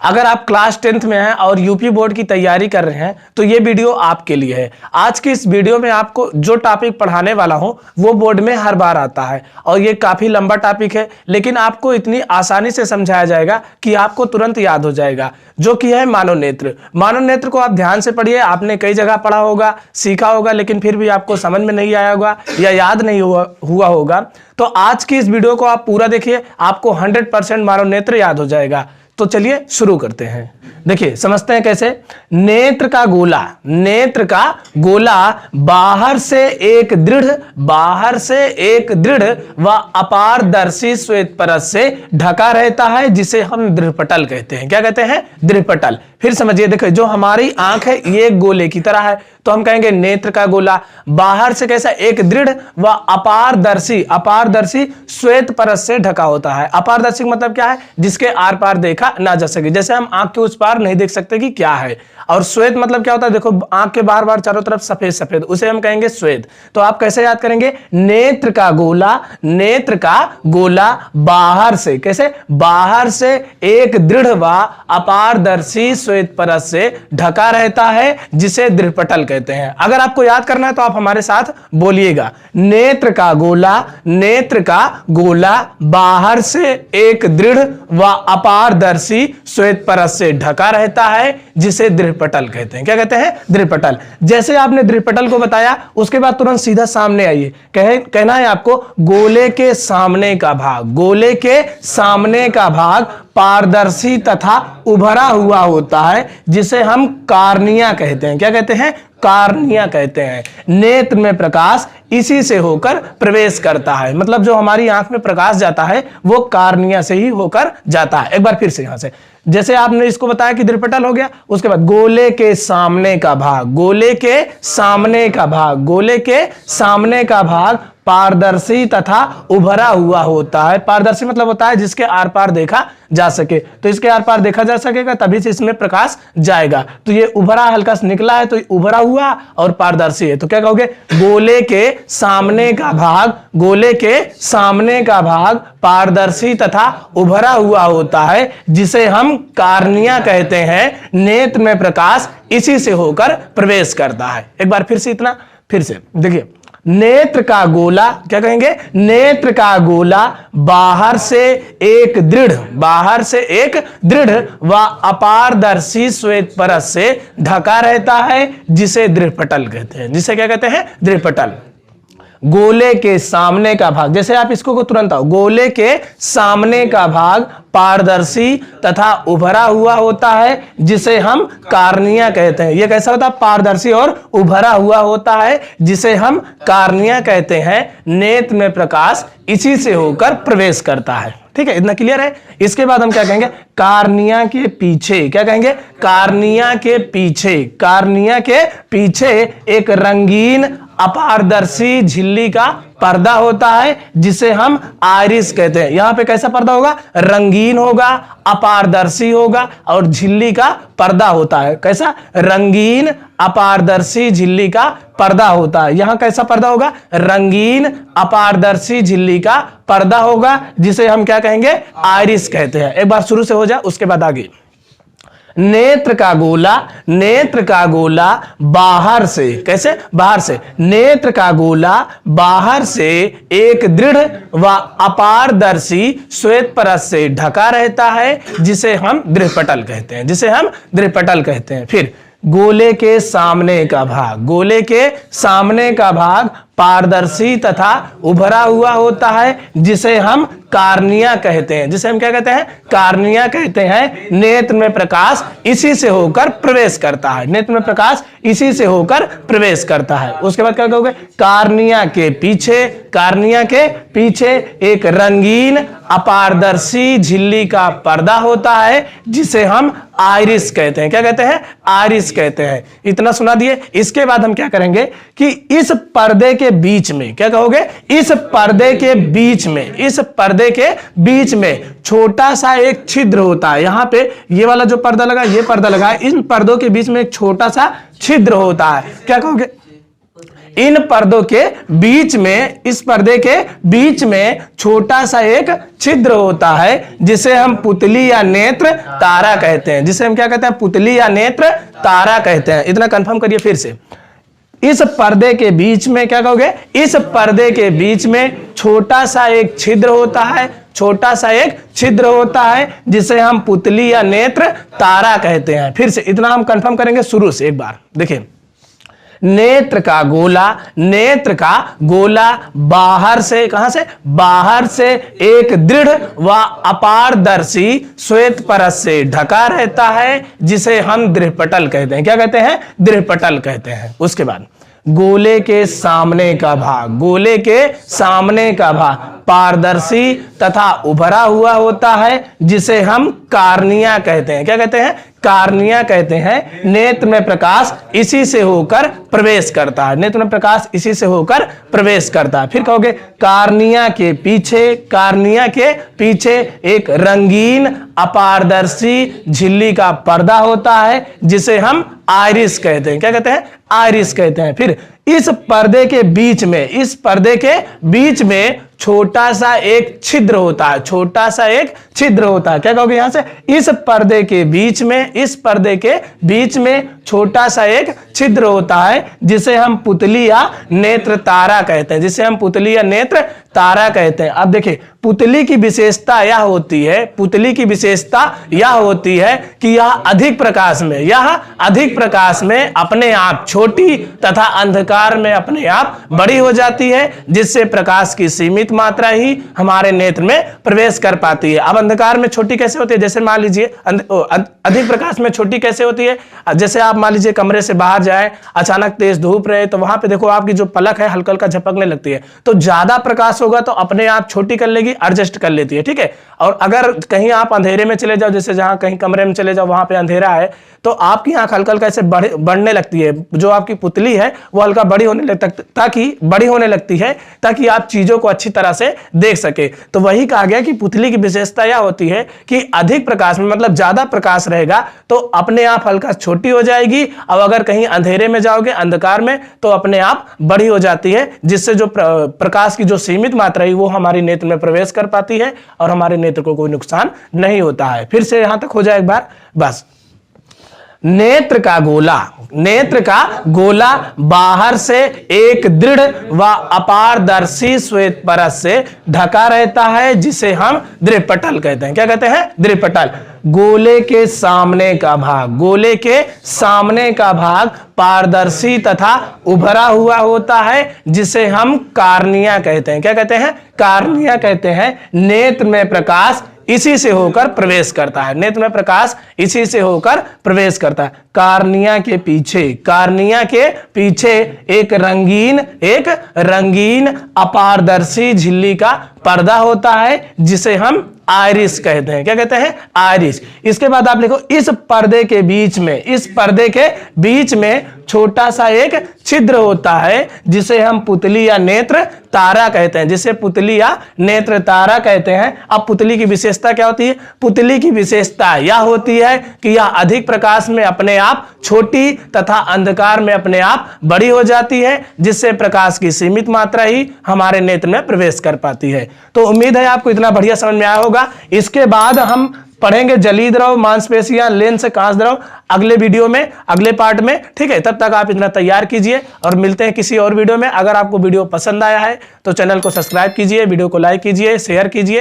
अगर आप class 10th में हैं और यूपी बोर्ड की तैयारी कर रहे हैं तो ये वीडियो आपके लिए है। आज की इस वीडियो में आपको जो टॉपिक पढ़ाने वाला हूं वो बोर्ड में हर बार आता है और ये काफी लंबा टॉपिक है, लेकिन आपको इतनी आसानी से समझाया जाएगा कि आपको तुरंत याद हो जाएगा, जो कि है मानव नेत्र। मानव नेत्र को आप ध्यान से पढ़िए। आपने कई जगह पढ़ा होगा, सीखा होगा, लेकिन फिर भी आपको समझ में नहीं आया होगा या याद नहीं हुआ होगा। तो आज की इस वीडियो को आप पूरा देखिए, आपको 100% मानव नेत्र याद हो जाएगा। तो चलिए शुरू करते हैं। देखिए समझते हैं कैसे। नेत्र का गोला बाहर से एक दृढ़ व अपारदर्शी श्वेत परत से ढका रहता है, जिसे हम दृढ़पटल कहते हैं। क्या कहते हैं? दृढ़पटल। फिर समझिए, देखो जो हमारी आंख है ये एक गोले की तरह है, तो हम कहेंगे नेत्र का गोला बाहर से कैसा? एक दृढ़ व अपारदर्शी श्वेत परत से ढका होता है। अपारदर्शी मतलब क्या है? जिसके आर पार देखा ना जा सके। जैसे हम आंख के उस पार नहीं देख सकते कि क्या है। और श्वेत मतलब क्या होता है? देखो आंख के बार बार चारों तरफ सफेद सफेद, उसे हम कहेंगे श्वेत। तो आप कैसे याद करेंगे? नेत्र का गोला बाहर से, कैसे? बाहर से एक दृढ़ व अपारदर्शी श्वेत परत से ढका रहता है, जिसे दृढ़पटल कहते हैं। अगर आपको याद करना है तो आप हमारे साथ बोलिएगा। नेत्र का गोला बाहर से एक दृढ़ व अपारदर्शी श्वेत परत से ढका रहता है, जिसे दृढ़पटल कहते हैं। क्या कहते हैं? दृढ़पटल। जैसे आपने दृढ़पटल को बताया, उसके बाद तुरंत सीधा सामने आइए। कहना है आपको गोले के सामने का भाग पारदर्शी तथा उभरा हुआ होता है, जिसे हम कार्निया कहते हैं। क्या कहते हैं? कार्निया कहते हैं। नेत्र में प्रकाश इसी से होकर प्रवेश करता है। मतलब जो हमारी आंख में प्रकाश जाता है वो कार्निया से ही होकर जाता है। एक बार फिर से यहां से, जैसे आपने इसको बताया कि दृढ़पटल हो गया, उसके बाद गोले के सामने का भाग पारदर्शी तथा उभरा हुआ होता है। पारदर्शी मतलब होता है जिसके आर पार देखा जा सके। तो इसके आर पार देखा जा सकेगा तभी से इसमें प्रकाश जाएगा। तो ये उभरा हल्का सा निकला है, तो उभरा हुआ और पारदर्शी है। तो क्या कहोगे? गोले के सामने का भाग पारदर्शी तथा उभरा हुआ होता है, जिसे हम कार्निया कहते हैं। नेत्र में प्रकाश इसी से होकर प्रवेश करता है। एक बार फिर से देखिए, नेत्र का गोला, क्या कहेंगे? नेत्र का गोला बाहर से एक दृढ़ व अपारदर्शी श्वेत परत से ढका रहता है, जिसे दृढ़पटल कहते हैं। जिसे क्या कहते हैं? दृढ़पटल। गोले के सामने का भाग, जैसे आप इसको को तुरंत आओ, गोले के सामने का भाग पारदर्शी तथा उभरा हुआ होता है, जिसे हम कार्निया कहते हैं। यह कैसा होता है? पारदर्शी और उभरा हुआ होता है, जिसे हम कार्निया कहते हैं। नेत्र में प्रकाश इसी से होकर प्रवेश करता है। ठीक है, इतना क्लियर है। इसके बाद हम क्या कहेंगे? कार्निया के पीछे, क्या कहेंगे? कार्निया के पीछे एक रंगीन अपारदर्शी झिल्ली का पर्दा होता है, जिसे हम आइरिस कहते हैं। यहां पे कैसा पर्दा होगा? रंगीन होगा, अपारदर्शी होगा और झिल्ली का पर्दा होता है। कैसा? रंगीन अपारदर्शी झिल्ली का पर्दा होता है। यहां कैसा पर्दा होगा? रंगीन अपारदर्शी झिल्ली का पर्दा होगा, जिसे हम क्या कहेंगे? आइरिस कहते हैं। एक बार शुरू से हो जाए, उसके बाद आगे। नेत्र का गोला बाहर से, कैसे? बाहर से। नेत्र का गोला बाहर से एक दृढ़ व अपारदर्शी श्वेत परत से ढका रहता है, जिसे हम दृढ़पटल कहते हैं। फिर गोले के सामने का भाग पारदर्शी तथा उभरा हुआ होता है, जिसे हम कार्निया कहते हैं। जिसे हम क्या कहते हैं? कार्निया कहते हैं। नेत्र में प्रकाश इसी से होकर प्रवेश करता है। उसके बाद क्या कहोगे? कार्निया के पीछे एक रंगीन अपारदर्शी झिल्ली का पर्दा होता है, जिसे हम आइरिस कहते हैं। क्या कहते हैं? आइरिस कहते हैं। इतना सुना दिए। इसके बाद हम क्या करेंगे कि इस पर्दे के बीच में, क्या कहोगे? इस पर्दे के बीच में छोटा सा एक छिद्र होता है। यहां पे ये वाला जो पर्दा लगा, ये पर्दा लगा है, इन पर्दों के बीच में एक छोटा सा छिद्र होता है। क्या कहोगे? इन पर्दों के बीच में, इस पर्दे के बीच में छोटा सा एक छिद्र होता है जिसे हम पुतली या नेत्र तारा कहते हैं। जिसे हम क्या कहते हैं? पुतली या नेत्र तारा कहते हैं। इतना कंफर्म करिए फिर से। इस पर्दे के बीच में क्या कहोगे? इस पर्दे के बीच में छोटा सा एक छिद्र होता है, छोटा सा एक छिद्र होता है जिसे हम पुतली या नेत्र तारा कहते हैं। फिर से इतना हम कंफर्म करेंगे शुरू से एक बार। देखिए, नेत्र का गोला, नेत्र का गोला बाहर से, कहां से? बाहर से एक दृढ़ व अपारदर्शी श्वेत परत से ढका रहता है जिसे हम दृढ़पटल कहते हैं। क्या कहते हैं? दृढ़पटल कहते हैं। उसके बाद गोले के सामने का भाग, गोले के सामने का भाग पारदर्शी तथा उभरा हुआ होता है जिसे हम कार्निया कहते हैं। क्या कहते हैं? कार्निया कहते हैं। नेत्र में प्रकाश इसी से होकर प्रवेश करता है, नेत्र में प्रकाश इसी से होकर प्रवेश करता है। फिर कहोगे कार्निया के पीछे, कार्निया के पीछे एक रंगीन अपारदर्शी झिल्ली का पर्दा होता है जिसे हम आइरिस कहते हैं। क्या कहते हैं? आइरिस कहते हैं। फिर इस पर्दे के बीच में, इस पर्दे के बीच में छोटा सा एक छिद्र होता है, छोटा सा एक छिद्र होता है। क्या कहोगे यहां से? इस पर्दे के बीच में, इस पर्दे के बीच में छोटा सा एक छिद्र होता है जिसे हम पुतली या नेत्र तारा कहते हैं, जिसे हम पुतली या नेत्र तारा कहते हैं। अब देखिए, पुतली की विशेषता यह होती है, पुतली की विशेषता यह होती है कि यह अधिक प्रकाश में, यह अधिक प्रकाश में अपने आप छोटी तथा अंधकार में अपने आप बड़ी हो जाती है, जिससे प्रकाश की सीमित मात्रा ही हमारे नेत्र में प्रवेश कर पाती है। अब अंधकार में छोटी कैसे होती है? जैसे मान लीजिए अधिक प्रकाश में छोटी कैसे होती है? जैसे आप मान लीजिए कमरे से बाहर जाए, अचानक तेज धूप रहे, तो वहां पे देखो आपकी जो पलक है हल्का हल्का झपकने लगती है। तो ज्यादा प्रकाश होगा तो अपने आप छोटी कर लेगी, एडजस्ट कर लेती है, ठीक है। और अगर कहीं आप अंधेरे में चले जाओ, जैसे जहां कहीं कमरे में चले जाओ, वहां पे अंधेरा है, तो आपकी आंख हल्का हल्का ऐसे बढ़ने लगती है, जो आपकी पुतली है वो हल्का बड़ी होने लगती है ताकि आप चीजों को अच्छी तरह से देख सके। तो वही कहा गया कि पुतली की विशेषता यह होती है कि अधिक प्रकाश में, मतलब ज्यादा प्रकाश रहेगा तो अपने आप हल्का छोटी हो जाएगी, और अगर कहीं अंधेरे में जाओगे, अंधकार में, तो अपने आप बड़ी हो जाती है, जिससे जो प्रकाश की जो सीमित मात्रा है वो हमारी नेत्र में प्रवेश कर पाती है और हमारे नेत्र को कोई नुकसान नहीं होता है। फिर से यहां तक हो जाए एक बार बस। नेत्र का गोला, नेत्र का गोला बाहर से एक दृढ़ व अपारदर्शी श्वेत परत से ढका रहता है जिसे हम दृढ़पटल कहते हैं। क्या कहते हैं? दृढ़पटल। गोले के सामने का भाग, गोले के सामने का भाग पारदर्शी तथा उभरा हुआ होता है जिसे हम कार्निया कहते हैं। क्या कहते हैं? कार्निया कहते हैं। नेत्र में प्रकाश इसी से होकर प्रवेश करता है, नेत्र में प्रकाश इसी से होकर प्रवेश करता है। कार्निया के पीछे, कार्निया के पीछे एक रंगीन अपारदर्शी झिल्ली का पर्दा होता है जिसे हम आइरिस कहते हैं। क्या कहते हैं? आइरिस। इसके बाद आप लिखो, इस पर्दे के बीच में, इस पर्दे के बीच में छोटा सा एक छिद्र होता है जिसे हम पुतली या नेत्र तारा कहते हैं, जिसे पुतली या नेत्र तारा कहते हैं। अब पुतली की विशेषता क्या होती है? पुतली की विशेषता यह होती है कि यह अधिक प्रकाश में अपने आप छोटी तथा अंधकार में अपने आप बड़ी हो जाती है, जिससे प्रकाश की सीमित मात्रा ही हमारे नेत्र में प्रवेश कर पाती है। तो उम्मीद है आपको इतना बढ़िया समझ में आया होगा। इसके बाद हम पढ़ेंगे जलीय द्रव, मांसपेशियां, लेंस, कांच द्रव अगले वीडियो में, अगले पार्ट में, ठीक है। तब तक आप इतना तैयार कीजिए और मिलते हैं किसी और वीडियो में। अगर आपको वीडियो पसंद आया है तो चैनल को सब्सक्राइब कीजिए, वीडियो को लाइक कीजिए, शेयर कीजिए।